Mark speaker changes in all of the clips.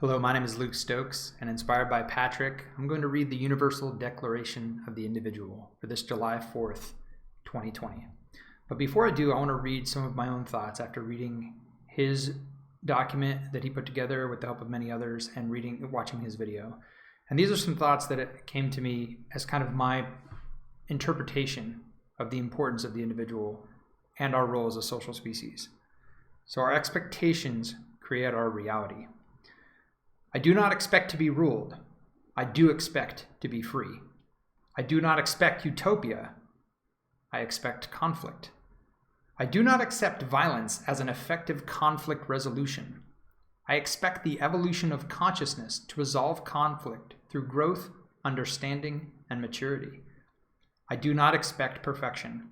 Speaker 1: Hello, my name is Luke Stokes, and inspired by Patrick, I'm going to read the Universal Declaration of the Individual for this July 4th, 2020. But before I do, I want to read some of my own thoughts after reading his document that he put together with the help of many others and watching his video. And these are some thoughts that came to me as kind of my interpretation of the importance of the individual and our role as a social species. So our expectations create our reality. I do not expect to be ruled. I do expect to be free. I do not expect utopia. I expect conflict. I do not accept violence as an effective conflict resolution. I expect the evolution of consciousness to resolve conflict through growth, understanding, and maturity. I do not expect perfection.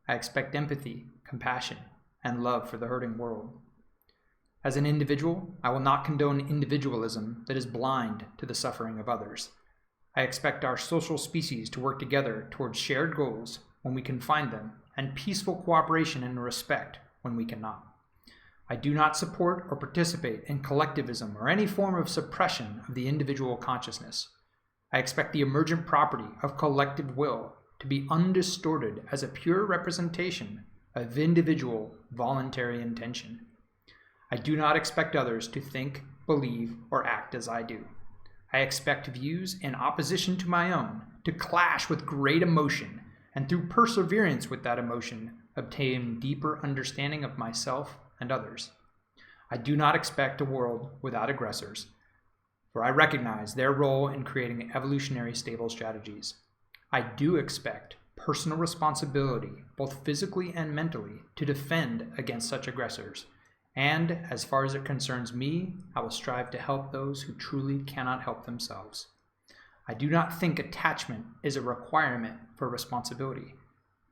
Speaker 1: I expect empathy, compassion, and love for the hurting world. As an individual, I will not condone individualism that is blind to the suffering of others. I expect our social species to work together towards shared goals when we can find them, and peaceful cooperation and respect when we cannot. I do not support or participate in collectivism or any form of suppression of the individual consciousness. I expect the emergent property of collective will to be undistorted as a pure representation of individual voluntary intention. I do not expect others to think, believe, or act as I do. I expect views in opposition to my own to clash with great emotion, and through perseverance with that emotion, obtain deeper understanding of myself and others. I do not expect a world without aggressors, for I recognize their role in creating evolutionary stable strategies. I do expect personal responsibility, both physically and mentally, to defend against such aggressors. And as far as it concerns me, I will strive to help those who truly cannot help themselves. I do not think attachment is a requirement for responsibility.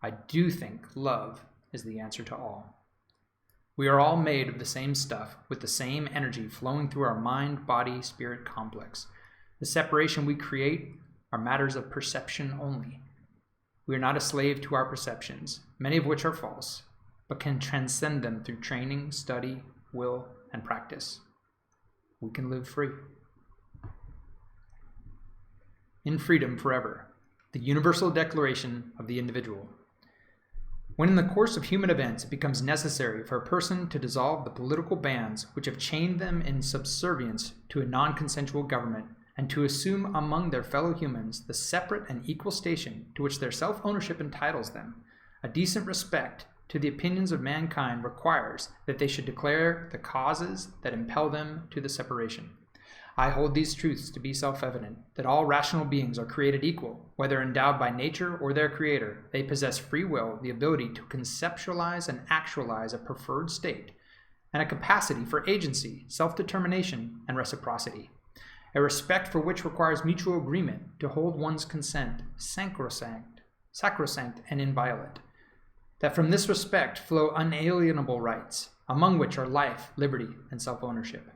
Speaker 1: I do think love is the answer to all. We are all made of the same stuff with the same energy flowing through our mind, body, spirit complex. The separation we create are matters of perception only. We are not a slave to our perceptions, many of which are false, but can transcend them through training, study, will, and practice. We can live free. In freedom forever, the Universal Declaration of the Individual. When in the course of human events it becomes necessary for a person to dissolve the political bands which have chained them in subservience to a non-consensual government and to assume among their fellow humans the separate and equal station to which their self-ownership entitles them, a decent respect to the opinions of mankind requires that they should declare the causes that impel them to the separation. I hold these truths to be self-evident, that all rational beings are created equal, whether endowed by nature or their creator. They possess free will, the ability to conceptualize and actualize a preferred state, and a capacity for agency, self-determination, and reciprocity. A respect for which requires mutual agreement to hold one's consent sacrosanct and inviolate. That from this respect flow unalienable rights, among which are life, liberty, and self-ownership.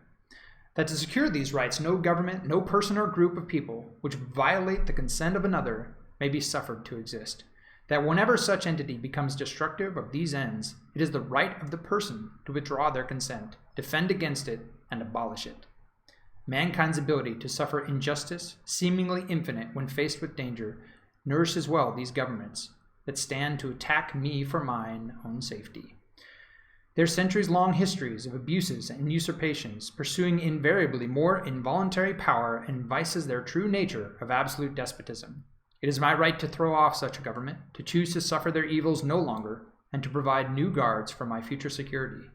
Speaker 1: That to secure these rights, no government, no person or group of people which violate the consent of another may be suffered to exist. That whenever such entity becomes destructive of these ends, it is the right of the person to withdraw their consent, defend against it, and abolish it. Mankind's ability to suffer injustice, seemingly infinite when faced with danger, nourishes well these governments that stand to attack me for mine own safety. Their centuries-long histories of abuses and usurpations, pursuing invariably more involuntary power, vices their true nature of absolute despotism. It is my right to throw off such a government, to choose to suffer their evils no longer, and to provide new guards for my future security.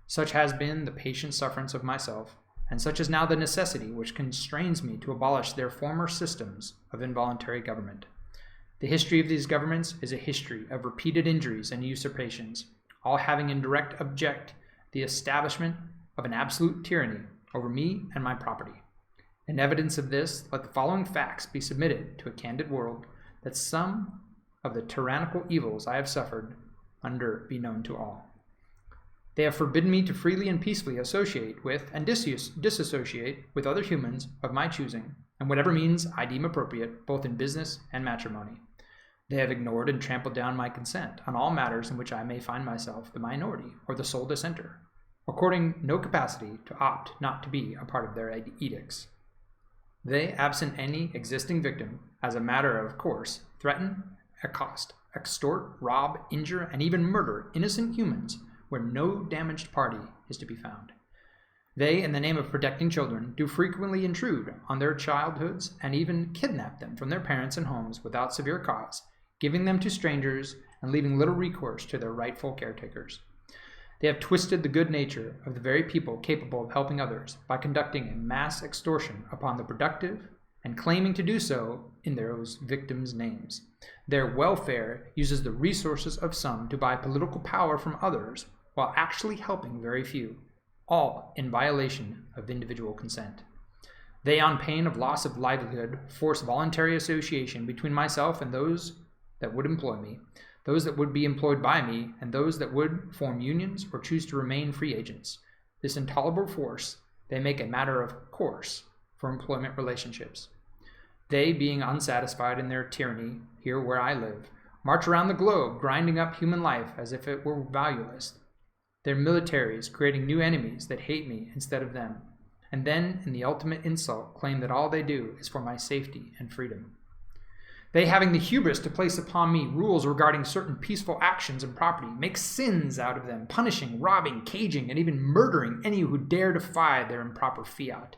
Speaker 1: Such has been the patient sufferance of myself, and such is now the necessity which constrains me to abolish their former systems of involuntary government. The history of these governments is a history of repeated injuries and usurpations, all having in direct object the establishment of an absolute tyranny over me and my property. In evidence of this, let the following facts be submitted to a candid world, that some of the tyrannical evils I have suffered under be known to all. They have forbidden me to freely and peacefully associate with and disassociate with other humans of my choosing, and whatever means I deem appropriate, both in business and matrimony. They have ignored and trampled down my consent on all matters in which I may find myself the minority or the sole dissenter. according no capacity to opt not to be a part of their edicts. They, absent any existing victim, as a matter of course, threaten, accost, extort, rob, injure, and even murder innocent humans where no damaged party is to be found. They, in the name of protecting children, do frequently intrude on their childhoods and even kidnap them from their parents and homes without severe cause, giving them to strangers and leaving little recourse to their rightful caretakers. They have twisted the good nature of the very people capable of helping others by conducting a mass extortion upon the productive and claiming to do so in those victims' names. Their welfare uses the resources of some to buy political power from others while actually helping very few, all in violation of individual consent. They, on pain of loss of livelihood, force voluntary association between myself and those that would employ me, those that would be employed by me, and those that would form unions or choose to remain free agents. This intolerable force they make a matter of course for employment relationships. They, being unsatisfied in their tyranny here where I live, march around the globe grinding up human life as if it were valueless. Their militaries creating new enemies that hate me instead of them, and then, in the ultimate insult, claim that all they do is for my safety and freedom. They, having the hubris to place upon me rules regarding certain peaceful actions and property, make sins out of them, punishing, robbing, caging, and even murdering any who dare defy their improper fiat.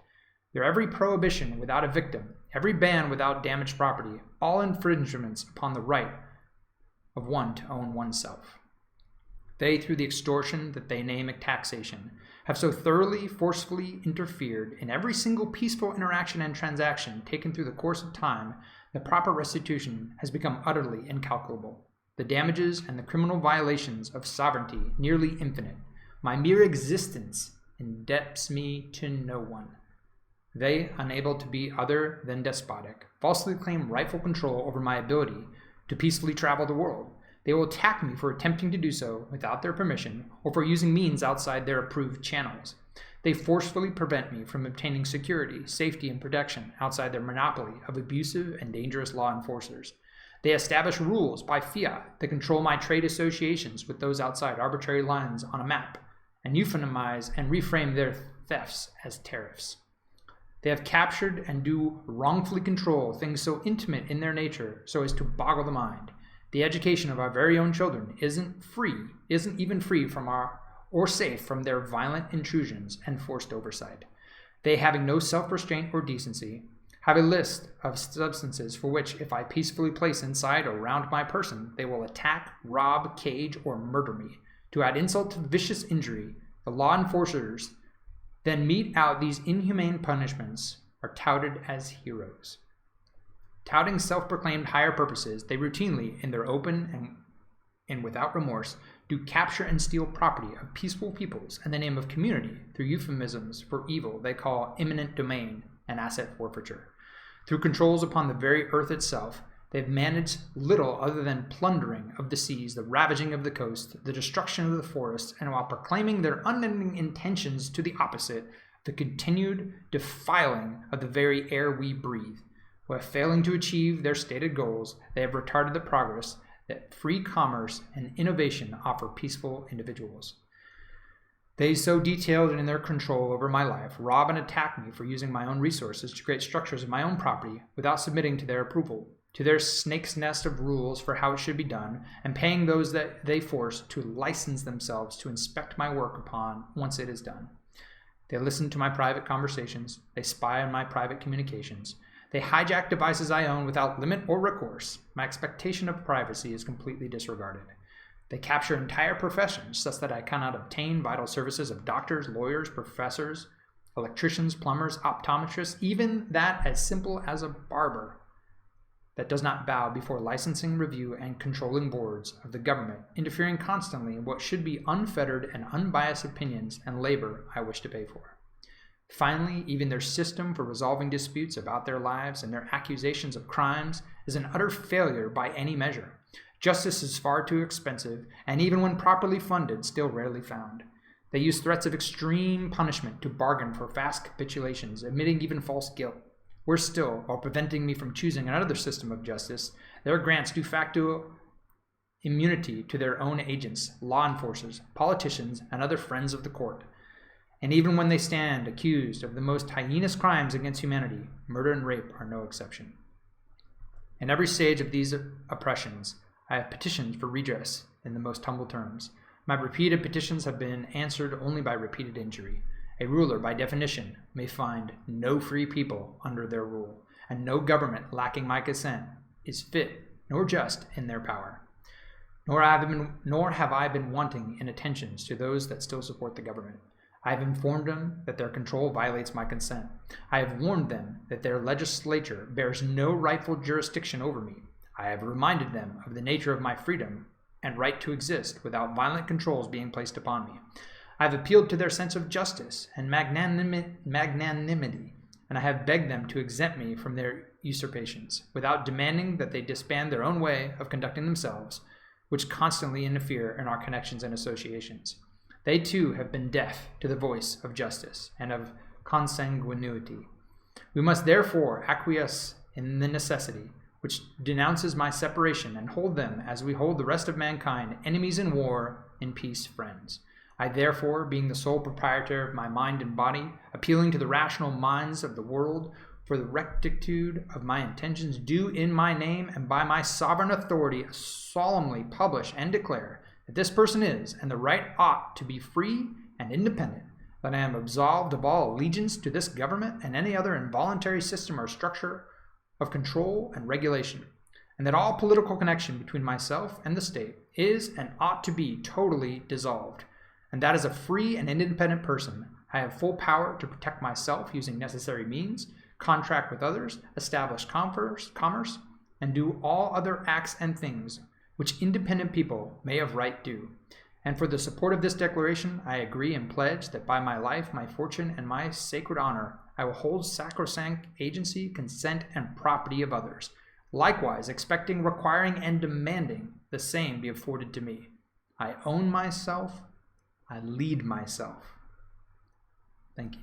Speaker 1: Their every prohibition without a victim, every ban without damaged property, all infringements upon the right of one to own oneself. They, through the extortion that they name taxation, have so thoroughly, forcefully interfered in every single peaceful interaction and transaction taken through the course of time that proper restitution has become utterly incalculable. The damages and the criminal violations of sovereignty nearly infinite. My mere existence indebts me to no one. They, unable to be other than despotic, falsely claim rightful control over my ability to peacefully travel the world. They will attack me for attempting to do so without their permission or for using means outside their approved channels. They forcefully prevent me from obtaining security, safety, and protection outside their monopoly of abusive and dangerous law enforcers. They establish rules by fiat that control my trade associations with those outside arbitrary lines on a map and euphemize and reframe their thefts as tariffs. They have captured and do wrongfully control things so intimate in their nature so as to boggle the mind. The education of our very own children isn't even free from or safe from their violent intrusions and forced oversight. They, having no self-restraint or decency, have a list of substances for which, if I peacefully place inside or around my person, they will attack, rob, cage, or murder me. To add insult to vicious injury, the law enforcers then mete out these inhumane punishments are touted as heroes. Touting self-proclaimed higher purposes, they routinely, in their open and without remorse, do capture and steal property of peaceful peoples in the name of community through euphemisms for evil they call eminent domain and asset forfeiture. Through controls upon the very earth itself, they've managed little other than plundering of the seas, the ravaging of the coast, the destruction of the forests, and while proclaiming their unending intentions to the opposite, the continued defiling of the very air we breathe. While failing to achieve their stated goals, they have retarded the progress that free commerce and innovation offer peaceful individuals. They, so detailed in their control over my life, rob and attack me for using my own resources to create structures of my own property without submitting to their approval, to their snake's nest of rules for how it should be done, and paying those that they force to license themselves to inspect my work upon once it is done. They listen to my private conversations. They spy on my private communications. They hijack devices I own without limit or recourse. My expectation of privacy is completely disregarded. They capture entire professions such that I cannot obtain vital services of doctors, lawyers, professors, electricians, plumbers, optometrists, even that as simple as a barber that does not bow before licensing, review, and controlling boards of the government, interfering constantly in what should be unfettered and unbiased opinions and labor I wish to pay for. Finally, even their system for resolving disputes about their lives and their accusations of crimes is an utter failure by any measure. Justice is far too expensive, and even when properly funded, still rarely found. They use threats of extreme punishment to bargain for fast capitulations, admitting even false guilt. Worse still, while preventing me from choosing another system of justice, their grants de facto immunity to their own agents, law enforcers, politicians, and other friends of the court. And even when they stand accused of the most heinous crimes against humanity, murder and rape are no exception. In every stage of these oppressions, I have petitioned for redress in the most humble terms. My repeated petitions have been answered only by repeated injury. A ruler, by definition, may find no free people under their rule, and no government lacking my consent is fit nor just in their power. Nor have I been wanting in attentions to those that still support the government. I have informed them that their control violates my consent. I have warned them that their legislature bears no rightful jurisdiction over me. I have reminded them of the nature of my freedom and right to exist without violent controls being placed upon me. I have appealed to their sense of justice and magnanimity, and I have begged them to exempt me from their usurpations, without demanding that they disband their own way of conducting themselves, which constantly interfere in our connections and associations. They too have been deaf to the voice of justice and of consanguinity. We must therefore acquiesce in the necessity which denounces my separation and hold them, as we hold the rest of mankind, enemies in war, in peace friends. I therefore, being the sole proprietor of my mind and body, appealing to the rational minds of the world for the rectitude of my intentions, do in my name and by my sovereign authority solemnly publish and declare that this person is, and the right ought to be free and independent, that I am absolved of all allegiance to this government and any other involuntary system or structure of control and regulation, and that all political connection between myself and the state is and ought to be totally dissolved, and that as a free and independent person, I have full power to protect myself using necessary means, contract with others, establish commerce, and do all other acts and things which independent people may of right do. And for the support of this declaration, I agree and pledge that by my life, my fortune, and my sacred honor, I will hold sacrosanct agency, consent, and property of others, likewise expecting, requiring, and demanding the same be afforded to me. I own myself, I lead myself. Thank you.